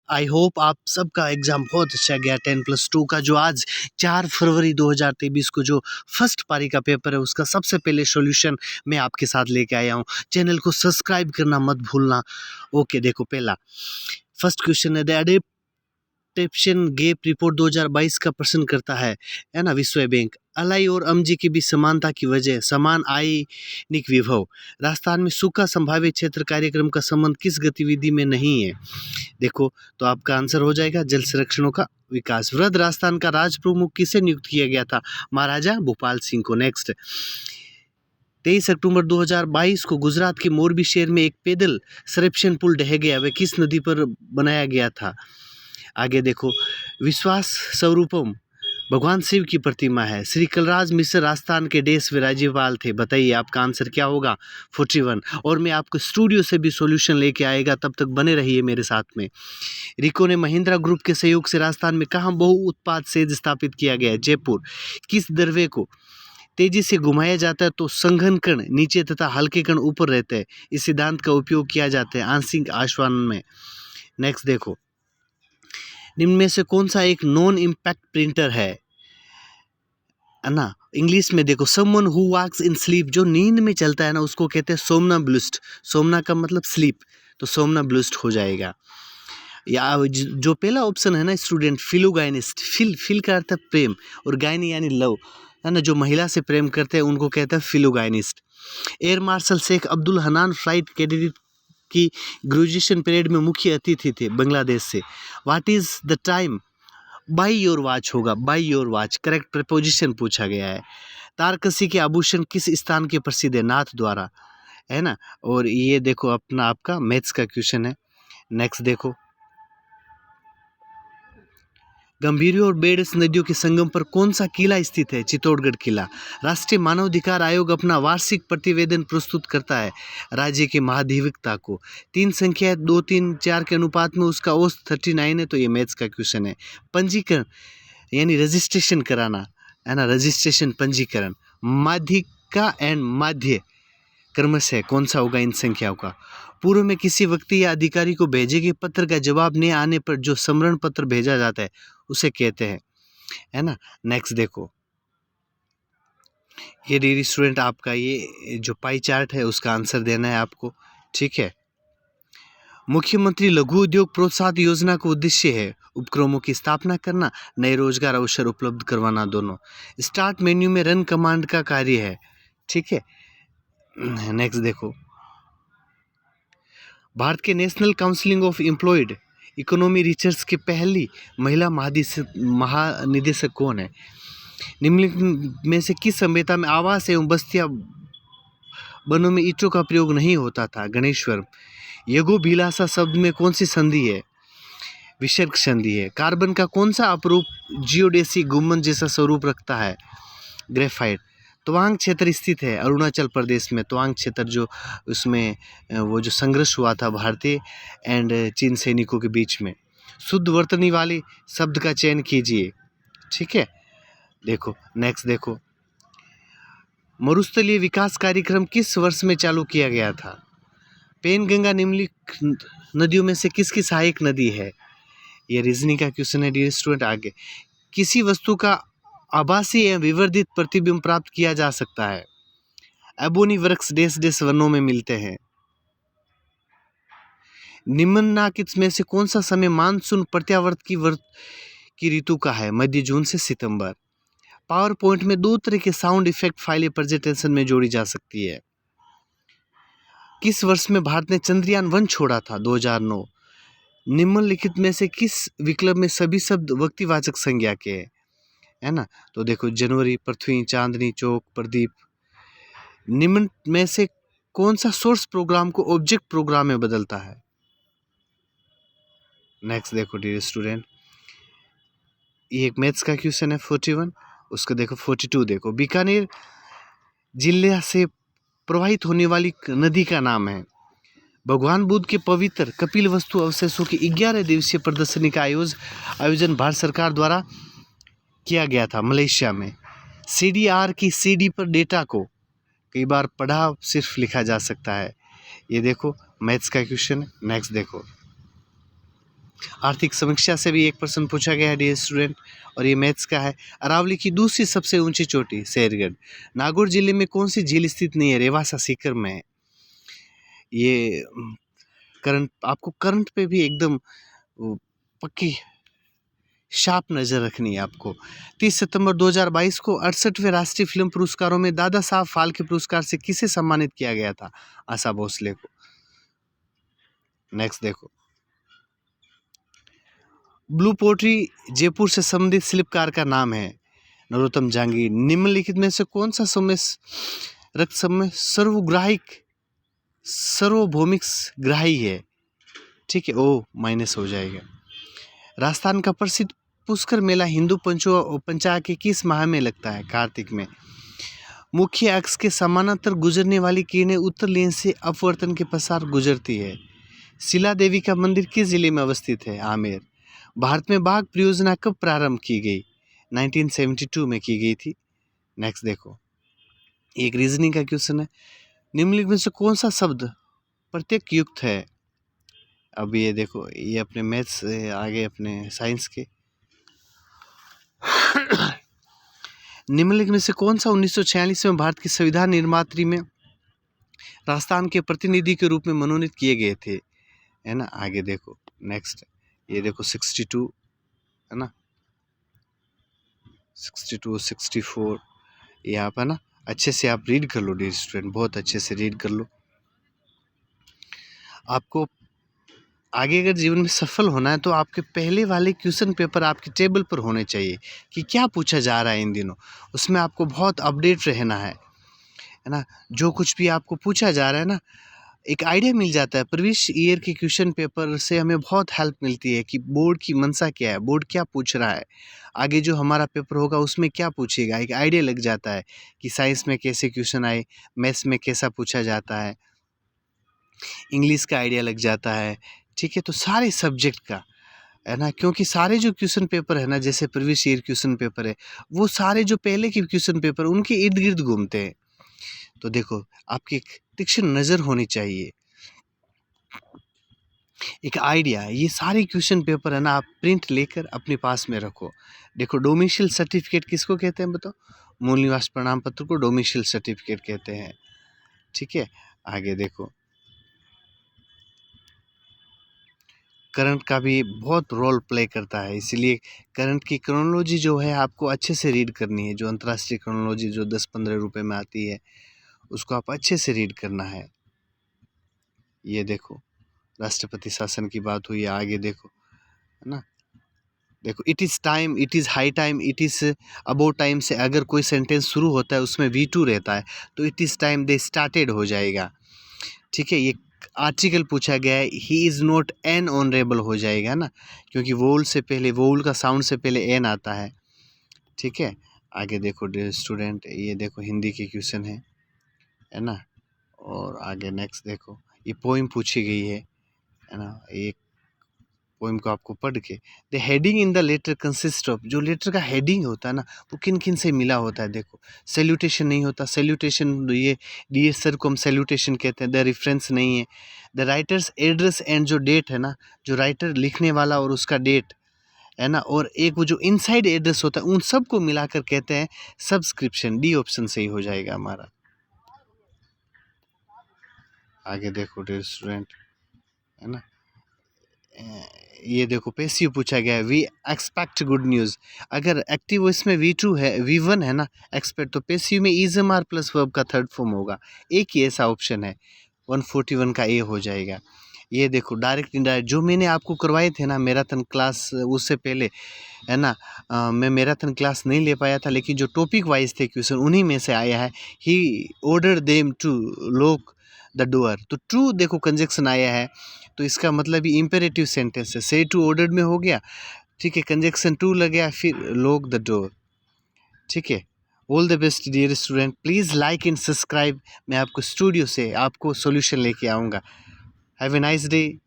I hope आप सबका exam बहुत अच्छा गया 10+2 का, जो आज 4 फरवरी 2023 को जो फर्स्ट पारी का पेपर है उसका सबसे पहले सॉल्यूशन मैं आपके साथ लेके आया हूँ। चैनल को सब्सक्राइब करना मत भूलना। ओके, देखो पहला फर्स्ट क्वेश्चन है, द एडेप्टेशन गैप रिपोर्ट 2022 का प्रश्न करता है ना विश्व बैंक। अलाई और अमजी के बीच समानता की वजह समान आयनिक विभव। राजस्थान में सूखा संभावित क्षेत्र कार्यक्रम का संबंध किस गतिविधि में नहीं है? देखो तो आपका आंसर हो जाएगा जल संरक्षणों का विकास। वृद्ध राजस्थान का राज प्रमुख किसे नियुक्त किया गया था? महाराजा भूपाल सिंह को। नेक्स्ट, 23 अक्टूबर 2022 को गुजरात के मोरबी शहर में एक पैदल सरप्शन पुल ढह गया। वह किस नदी पर बनाया गया था? आगे देखो, विश्वास स्वरूपम भगवान शिव की प्रतिमा है। श्री कलराज मिश्र राजस्थान के देश व राज्यपाल थे। बताइए आपका आंसर क्या होगा? 41। और मैं आपको स्टूडियो से भी सॉल्यूशन लेके आएगा, तब तक बने रहिए मेरे साथ में। रिको ने महिंद्रा ग्रुप के सहयोग से राजस्थान में कहाँ बहु उत्पाद सेज स्थापित किया गया है? जयपुर। किस द्रव्य को तेजी से घुमाया जाता है तो संघन कण नीचे तथा हल्के कण ऊपर रहते हैं? इस सिद्धांत का उपयोग किया जाता है आंशिक आश्वासन में। नेक्स्ट देखो, निम्न में से कौन सा एक नॉन इम्पैक्ट प्रिंटर है ना? इंग्लिश में देखो, someone who walks in sleep, जो नींद में चलता है ना उसको कहते हैं सोमनाम्बुलिस्ट। सोमना का मतलब स्लीप, तो सोमनाम्बुलिस्ट हो जाएगा। या जो पहला ऑप्शन है ना स्टूडेंट, फिलोगाइनिस्ट। फिल का अर्थ है प्रेम और गायनी यानी लव, है ना, जो महिला से प्रेम करते हैं उनको कहते हैं philogynist. Air marshal Sheikh Abdul Hannan flight cadet की ग्रेजुएशन परेड में मुख्य अतिथि थे बांग्लादेश से। What is the time? By your watch होगा, by your watch correct proposition पूछा गया है। तारकसी के आभूषण किस स्थान के प्रसिद्ध है? नाथ द्वारा, है ना। और ये देखो अपना आपका मैथ्स का क्वेश्चन है। नेक्स्ट देखो, गंभीरी और बेडस नदियों के संगम पर कौन सा किला स्थित है? चित्तौड़गढ़ किला। राष्ट्रीय मानवाधिकार आयोग अपना वार्षिक प्रतिवेदन प्रस्तुत करता है राज्य के महाधिवक्ता को। 3 संख्या 2, 3, 4 के अनुपात में उसका औसत 39 है, तो ये मैथ्स का क्वेश्चन है। पंजीकरण यानी रजिस्ट्रेशन कराना, है ना, रजिस्ट्रेशन पंजीकरण। माध्यिका एंड माध्य क्रमशः कौन सा होगा इन संख्याओं का? पूर्व में किसी व्यक्ति या अधिकारी को भेजे गए पत्र का जवाब नहीं आने पर जो समरण पत्र भेजा जाता है उसे कहते हैं, है ना। नेक्स्ट देखो, ये डियर स्टूडेंट आपका ये जो पाई चार्ट है उसका आंसर देना है आपको, ठीक है। मुख्यमंत्री लघु उद्योग प्रोत्साहन योजना का उद्देश्य है उपक्रमों की स्थापना करना, नए रोजगार अवसर उपलब्ध करवाना, दोनों। स्टार्ट मेन्यू में रन कमांड का कार्य है, ठीक है। नेक्स्ट देखो, भारत के national council of employed economy research की पहली महिला महानिदेशक कौन है? निम्नलिखित में से किस संहिता में आवास एवं बस्तियां बनों में ईंटों का प्रयोग नहीं होता था? गणेश्वर। यगोभिलाषा शब्द में कौन सी संधि है? विसर्ग संधि है। कार्बन का कौन सा अपरूप जियोडेसी गुम्बद जैसा स्वरूप रखता है? ग्रेफाइट। तवांग क्षेत्र स्थित है अरुणाचल प्रदेश में। तवांग क्षेत्र जो उसमें वो जो संघर्ष हुआ था भारतीय एंड चीन सैनिकों के बीच में। शुद्ध वर्तनी वाले शब्द का चयन कीजिए, ठीक है। देखो नेक्स्ट देखो, मरुस्थलीय विकास कार्यक्रम किस वर्ष में चालू किया गया था? पेनगंगा निम्नलिखित नदियों में से किसकी सहायक नदी है? ये रीजनिंग का क्वेश्चन है डियर स्टूडेंट। आगे, किसी वस्तु का आभासी एवं विवर्धित प्रतिबिंब प्राप्त किया जा सकता है? एबोनी वृक्ष देश देश वनों में मिलते हैं। निम्नलिखित में से कौन सा समय मानसून प्रत्यावर्त की ऋतु का है? मध्य जून से सितंबर। पावर पॉइंट में 2 तरह के साउंड इफेक्ट फाइलें प्रेजेंटेशन में जोड़ी जा सकती है। किस वर्ष में भारत ने चंद्रयान 1 छोड़ा था? 2009। निम्नलिखित में से किस विकल्प में सभी शब्द व्यक्तिवाचक संज्ञा के हैं? है ना, तो देखो, जनवरी, पृथ्वी, चांदनी चौक, प्रदीप। निम्न में से कौन सा सोर्स प्रोग्राम को ऑब्जेक्ट प्रोग्राम में बदलता है? नेक्स्ट देखो डियर स्टूडेंट, ये एक मैथ्स का क्वेश्चन है 41। उसको देखो 42। देखो, बीकानेर जिले से प्रवाहित होने वाली नदी का नाम है। भगवान बुद्ध के पवित्र कपिल वस्तु अवशेषों की 11 दिवसीय प्रदर्शनी का आयोजन भारत सरकार द्वारा किया गया था मलेशिया में। CDR की CD पर डेटा को कई बार पढ़ा सिर्फ लिखा जा सकता है। ये देखो मैथ्स का क्वेश्चन है। नेक्स्ट देखो, आर्थिक समीक्षा से भी एक प्रश्न पूछा गया है डियर स्टूडेंट, और ये मैथ्स का है। अरावली की दूसरी सबसे ऊंची चोटी शेरगढ़ नागौर जिले में कौन सी झील स्थित नहीं है? रेवासा सीकर में है। ये करंट, आपको करंट पे भी एकदम पक्की शार्प नज़र रखनी है आपको। 30 सितंबर 2022 को 68वें राष्ट्रीय फिल्म पुरस्कारों में दादा साहब फाल्के पुरस्कार से किसे सम्मानित किया गया था? आशा भोसले को। नेक्स्ट देखो, ब्लू पोट्री जयपुर से संबंधित शिल्पकार का नाम है नरोत्तम जहांगीर। निम्नलिखित में से कौन सा समय रक्त समय सार्वभौमिक ग्राही है? ठीक है, ओ माइनस हो जाएगा। राजस्थान का प्रसिद्ध पुष्कर मेला हिंदू पंचाग के किस माह में लगता है? कार्तिक में। मुख्य अक्ष के समानांतर गुजरने वाली किरणें उत्तर लेन से अपवर्तन के पश्चात गुजरती है। शिला देवी का मंदिर किस जिले में अवस्थित है? आमेर। भारत में बाघ परियोजना कब प्रारंभ की गई? 1972 में की गई थी। नेक्स्ट देखो, एक रीजनिंग का क्वेश्चन है। निम्नलिखित में से कौन सा शब्द प्रत्येक युक्त है? अब ये देखो, ये अपने मैथ्स आगे अपने साइंस के। निम्नलिखित में से कौन सा 1946 में भारत की संविधान निर्मात्री में राजस्थान के प्रतिनिधि के रूप में मनोनीत किए गए थे? है ना, आगे देखो नेक्स्ट, ये देखो 62 है ना, 62 64 ये आप है ना, अच्छे से आप रीड कर लो डियर स्टूडेंट, बहुत अच्छे से रीड कर लो। आपको आगे अगर जीवन में सफल होना है तो आपके पहले वाले क्वेश्चन पेपर आपके टेबल पर होने चाहिए कि क्या पूछा जा रहा है इन दिनों, उसमें आपको बहुत अपडेट रहना है ना। जो कुछ भी आपको पूछा जा रहा है ना, एक आइडिया मिल जाता है। प्रीवियस ईयर के क्वेश्चन पेपर से हमें बहुत हेल्प मिलती है कि बोर्ड की मंशा क्या है, बोर्ड क्या पूछ रहा है, आगे जो हमारा पेपर होगा उसमें क्या पूछेगा, एक आइडिया लग जाता है कि साइंस में कैसे क्वेश्चन आए, मैथ्स में कैसा पूछा जाता है, इंग्लिश का आइडिया लग जाता है। ठीक है, तो सारे सब्जेक्ट का है ना, क्योंकि सारे जो क्वेश्चन पेपर है ना, जैसे प्रीवियस ईयर क्वेश्चन पेपर है, वो सारे जो पहले के क्वेश्चन पेपर उनके इर्द गिर्द घूमते हैं। तो देखो, आपकी एक तीक्ष्ण नज़र होनी चाहिए, एक आइडिया। ये सारे क्वेश्चन पेपर है ना, आप प्रिंट लेकर अपने पास में रखो। देखो, डोमिसाइल सर्टिफिकेट किसको कहते हैं बताओ? मूल निवास प्रमाण पत्र को डोमिसाइल सर्टिफिकेट कहते हैं। ठीक है, आगे देखो, करंट का भी बहुत रोल प्ले करता है, इसीलिए करंट की क्रोनोलॉजी जो है आपको अच्छे से रीड करनी है। जो अंतर्राष्ट्रीय क्रोनोलॉजी जो 10-15 रुपए में आती है, उसको आप अच्छे से रीड करना है। ये देखो, राष्ट्रपति शासन की बात हुई है, आगे देखो है ना। देखो, it is time, it is high time, it is about time से अगर कोई सेंटेंस शुरू होता है उसमें V2 रहता है तो it is time they started हो जाएगा। ठीक है, ये आर्टिकल पूछा गया है, he is not an honourable हो जाएगा ना, क्योंकि वोल से पहले, वोल का साउंड से पहले एन आता है। ठीक है, आगे देखो डियर स्टूडेंट, ये देखो हिंदी के क्वेश्चन है ना। और आगे नेक्स्ट देखो, ये पोइम पूछी गई है ना। एक पोइम को आपको पढ़ के, the heading in the letter consist of, जो लेटर का हेडिंग होता है ना, वो किन किन से मिला होता है। देखो, सैल्यूटेशन नहीं होता, सैल्यूटेशन ये डियर सर को हम सैल्यूटेशन कहते हैं, द रेफरेंस नहीं है। द राइटर्स एड्रेस एंड जो डेट है ना, जो राइटर लिखने वाला और उसका डेट है ना, और एक वो जो इनसाइड एड्रेस होता है, उन सब को मिलाकर कहते हैं सब्सक्रिप्शन। डी ऑप्शन सही हो जाएगा हमारा। आगे देखो डियर स्टूडेंट, है ना, ये देखो पैसिव पूछा गया है, वी एक्सपेक्ट गुड न्यूज़। अगर एक्टिव वॉइस में V2 है, V1 है ना एक्सपेक्ट, तो पैसिव में इज़ प्लस वर्ब का थर्ड फॉर्म होगा। एक ही ऐसा ऑप्शन है, 141 का ए हो जाएगा। ये देखो, डायरेक्ट इनडायरेक्ट जो मैंने आपको करवाए थे ना मैराथन क्लास, उससे पहले है ना, मैं मैराथन क्लास नहीं ले पाया था, लेकिन जो टॉपिक वाइज थे क्वेश्चन उन्हीं में से आया है। He order them to lock the door, तो ट्रू देखो कंजक्शन आया है, तो इसका मतलब ये इम्पेरेटिव सेंटेंस है। से टू ऑर्डर में हो गया, ठीक है, कंजक्शन टू लग गया, फिर लॉक द डोर। ठीक है, all the best dear student, please like and subscribe. मैं आपको स्टूडियो से आपको सॉल्यूशन लेके आऊँगा। Have a nice day.